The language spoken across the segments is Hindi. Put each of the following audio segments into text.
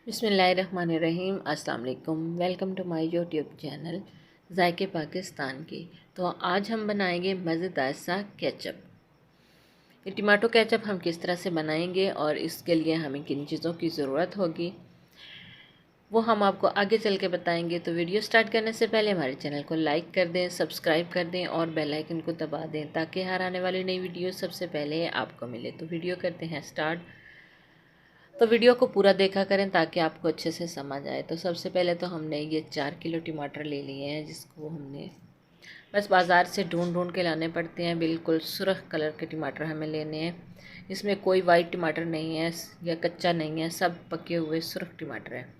बिस्मिल्लाहिर्रहमानिर्रहीम। अस्सलाम वालेकुम। Welcome to my YouTube channel ज़ायके पाकिस्तान की। तो आज हम बनाएंगे मज़ेदार सा केचप। ये टमाटो केचप हम किस तरह से बनाएंगे और इसके लिए हमें किन चीज़ों की ज़रूरत होगी वो हम आपको आगे चल के बताएंगे। तो वीडियो स्टार्ट करने से पहले हमारे चैनल को लाइक कर दें, सब्सक्राइब कर दें और बेल आइकन को दबा दें ताकि हर आने वाली नई वीडियो सबसे पहले आपको मिले। तो वीडियो करते हैं स्टार्ट। तो वीडियो को पूरा देखा करें ताकि आपको अच्छे से समझ आए। तो सबसे पहले तो हमने ये 4 किलो टमाटर ले लिए हैं, जिसको हमने बस बाज़ार से ढूंढ ढूंढ के लाने पड़ते हैं। बिल्कुल सुर्ख कलर के टमाटर हमें लेने हैं। इसमें कोई वाइट टमाटर नहीं है या कच्चा नहीं है, सब पके हुए सुर्ख टमाटर हैं।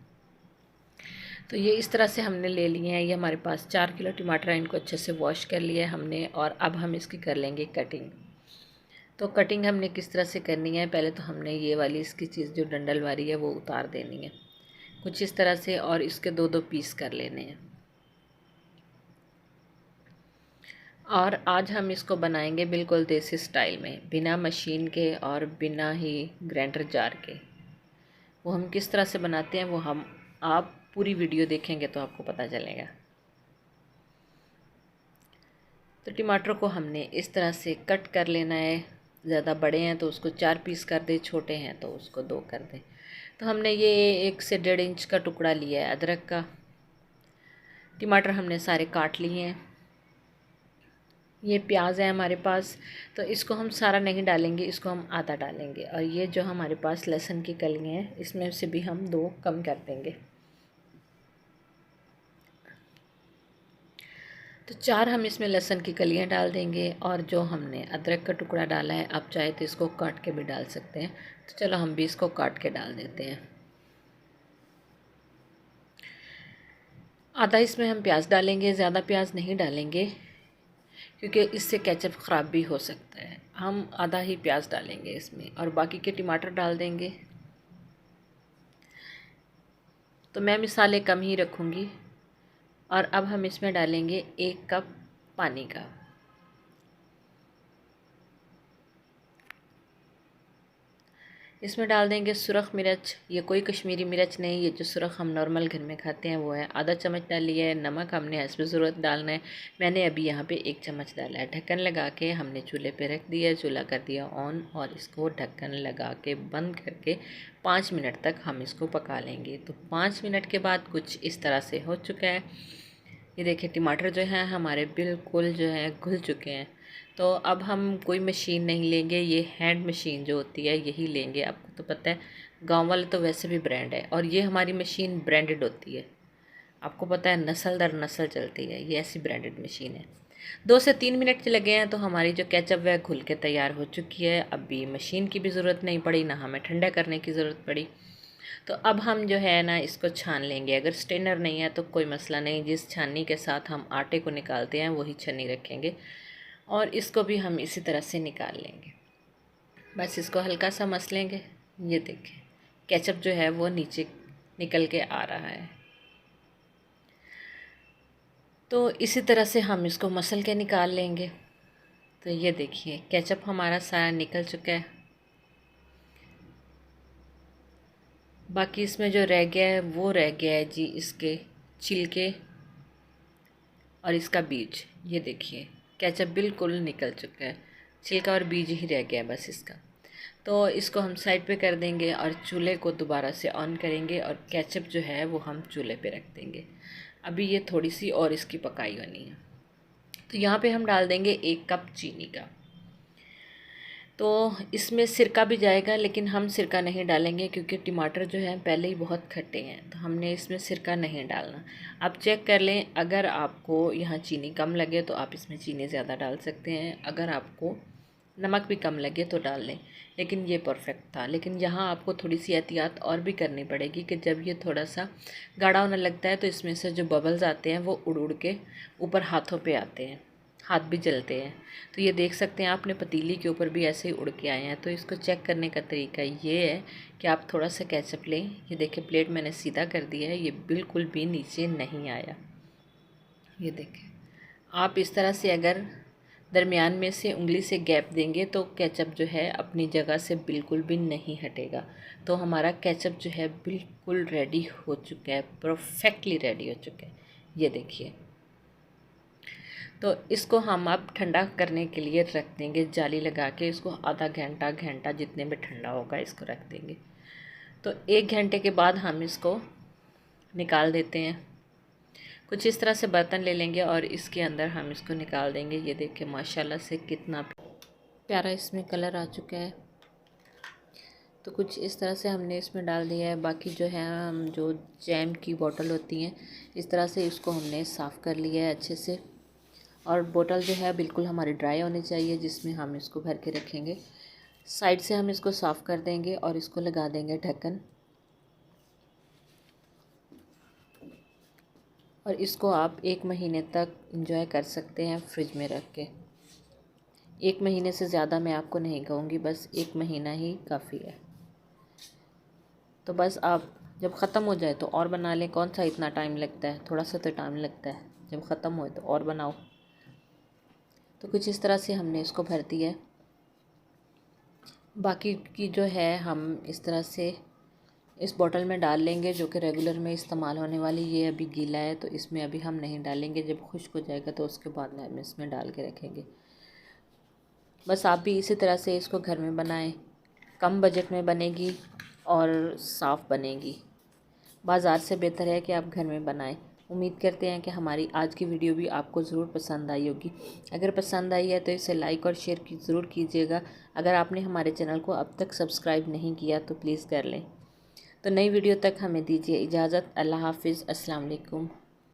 तो ये इस तरह से हमने ले लिए हैं। ये हमारे पास 4 किलो टमाटर हैं, इनको अच्छे से वॉश कर लिया है हमने और अब हम इसकी कर लेंगे कटिंग। तो कटिंग हमने किस तरह से करनी है, पहले तो हमने ये वाली इसकी चीज़ जो डंडल वाली है वो उतार देनी है कुछ इस तरह से और इसके दो दो पीस कर लेने हैं। और आज हम इसको बनाएंगे बिल्कुल देसी स्टाइल में, बिना मशीन के और बिना ही ग्राइंडर जार के। वो हम किस तरह से बनाते हैं वो हम आप पूरी वीडियो देखेंगे तो आपको पता चलेगा। तो टमाटर को हमने इस तरह से कट कर लेना है। ज़्यादा बड़े हैं तो उसको 4 पीस कर दें, छोटे हैं तो उसको 2 कर दें। तो हमने ये 1 से 1.5 इंच का टुकड़ा लिया है अदरक का। टमाटर हमने सारे काट लिए हैं। ये प्याज है हमारे पास, तो इसको हम सारा नहीं डालेंगे, इसको हम आधा डालेंगे। और ये जो हमारे पास लहसुन की कलियाँ हैं, इसमें से भी हम 2 कम कर देंगे। तो 4 हम इसमें लहसुन की कलियां डाल देंगे और जो हमने अदरक का टुकड़ा डाला है, आप चाहे तो इसको काट के भी डाल सकते हैं। तो चलो हम भी इसको काट के डाल देते हैं। आधा इसमें हम प्याज डालेंगे, ज़्यादा प्याज नहीं डालेंगे क्योंकि इससे केचप ख़राब भी हो सकता है। हम आधा ही प्याज डालेंगे इसमें और बाकी के टमाटर डाल देंगे। तो मैं मिसाले कम ही रखूँगी। और अब हम इसमें डालेंगे 1 कप पानी का। इसमें डाल देंगे सुरख मिर्च। ये कोई कश्मीरी मिर्च नहीं, ये जो सुरख हम नॉर्मल घर में खाते हैं वो है। आधा चम्मच डाल लिया है। नमक हमने हस्ब ज़रूरत डालना है। मैंने अभी यहाँ पे 1 चम्मच डाला है। ढक्कन लगा के हमने चूल्हे पे रख दिया, चूल्हा कर दिया ऑन और इसको ढक्कन लगा के बंद करके 5 मिनट तक हम इसको पका लेंगे। तो 5 मिनट के बाद कुछ इस तरह से हो चुका है। ये देखिए टमाटर जो हैं हमारे बिल्कुल जो है घुल चुके हैं। तो अब हम कोई मशीन नहीं लेंगे, ये हैंड मशीन जो होती है यही लेंगे। आपको तो पता है गांव वाले तो वैसे भी ब्रांड है और ये हमारी मशीन ब्रांडेड होती है। आपको पता है नस्ल दर नस्ल चलती है, ये ऐसी ब्रांडेड मशीन है। 2 से 3 मिनट लगे हैं तो हमारी जो केचप है घुल के तैयार हो चुकी है। अभी मशीन की भी ज़रूरत नहीं पड़ी, ना हमें ठंडा करने की ज़रूरत पड़ी। तो अब हम जो है ना इसको छान लेंगे। अगर स्ट्रेनर नहीं है तो कोई मसला नहीं, जिस छाननी के साथ हम आटे को निकालते हैं वही छन्नी रखेंगे और इसको भी हम इसी तरह से निकाल लेंगे। बस इसको हल्का सा मस लेंगे। ये देखें केचप जो है वो नीचे निकल के आ रहा है। तो इसी तरह से हम इसको मसल के निकाल लेंगे। तो ये देखिए केचप हमारा सारा निकल चुका है। बाकी इसमें जो रह गया है वो रह गया है जी इसके छिलके और इसका बीज। ये देखिए केचप बिल्कुल निकल चुका है, छिलका और बीज ही रह गया है बस इसका। तो इसको हम साइड पे कर देंगे और चूल्हे को दोबारा से ऑन करेंगे और केचप जो है वो हम चूल्हे पे रख देंगे। अभी ये थोड़ी सी और इसकी पकाई होनी है। तो यहाँ पे हम डाल देंगे 1 कप चीनी का। तो इसमें सिरका भी जाएगा लेकिन हम सिरका नहीं डालेंगे क्योंकि टमाटर जो है पहले ही बहुत खट्टे हैं, तो हमने इसमें सिरका नहीं डालना। आप चेक कर लें, अगर आपको यहाँ चीनी कम लगे तो आप इसमें चीनी ज़्यादा डाल सकते हैं, अगर आपको नमक भी कम लगे तो डाल लें। लेकिन ये परफेक्ट था। लेकिन यहाँ आपको थोड़ी सी एहतियात और भी करनी पड़ेगी कि जब ये थोड़ा सा गाढ़ा होने लगता है तो इसमें से जो बबल्स आते हैं वो उड़ उड़ के ऊपर हाथों पे आते हैं, हाथ भी जलते हैं। तो ये देख सकते हैं आपने पतीली के ऊपर भी ऐसे ही उड़ के आए हैं। तो इसको चेक करने का तरीका ये है कि आप थोड़ा सा केचप लें। ये देखिए प्लेट मैंने सीधा कर दिया है, ये बिल्कुल भी नीचे नहीं आया। ये देखें आप इस तरह से अगर दरमियान में से उंगली से गैप देंगे तो केचप जो है अपनी जगह से बिल्कुल भी नहीं हटेगा। तो हमारा केचप जो है बिल्कुल रेडी हो चुका है, परफेक्टली रेडी हो चुका है। ये देखिए। तो इसको हम अब ठंडा करने के लिए रख देंगे, जाली लगा के इसको आधा घंटा घंटा जितने में ठंडा होगा इसको रख देंगे। तो 1 घंटे के बाद हम इसको निकाल देते हैं। कुछ इस तरह से बर्तन ले लेंगे और इसके अंदर हम इसको निकाल देंगे। ये देखिए माशाल्लाह से कितना प्यारा इसमें कलर आ चुका है। तो कुछ इस तरह से हमने इसमें डाल दिया है। बाकी जो है हम जो जैम की बोतल होती हैं इस तरह से इसको हमने साफ़ कर लिया है अच्छे से। और बोतल जो है बिल्कुल हमारी ड्राई होनी चाहिए जिसमें हम इसको भर के रखेंगे। साइड से हम इसको साफ़ कर देंगे और इसको लगा देंगे ढक्कन। और इसको आप 1 महीने तक एंजॉय कर सकते हैं फ्रिज में रख के। 1 महीने से ज़्यादा मैं आपको नहीं कहूँगी, बस 1 महीना ही काफ़ी है। तो बस आप जब ख़त्म हो जाए तो और बना लें। कौन सा इतना टाइम लगता है, थोड़ा सा तो टाइम लगता है। जब ख़त्म हो तो और बनाओ। तो कुछ इस तरह से हमने इसको भर दिया है। बाकी की जो है हम इस तरह से इस बोतल में डाल लेंगे जो कि रेगुलर में इस्तेमाल होने वाली। ये अभी गीला है तो इसमें अभी हम नहीं डालेंगे, जब खुश्क हो जाएगा तो उसके बाद में हम इसमें डाल के रखेंगे। बस आप भी इसी तरह से इसको घर में बनाएं, कम बजट में बनेगी और साफ़ बनेगी। बाज़ार से बेहतर है कि आप घर में बनाएं। उम्मीद करते हैं कि हमारी आज की वीडियो भी आपको ज़रूर पसंद आई होगी। अगर पसंद आई है तो इसे लाइक और शेयर ज़रूर कीजिएगा। अगर आपने हमारे चैनल को अब तक सब्सक्राइब नहीं किया तो प्लीज़ कर लें। तो नई वीडियो तक हमें दीजिए इजाज़त। अल्लाह हाफ़िज़। अस्सलाम वालेकुम।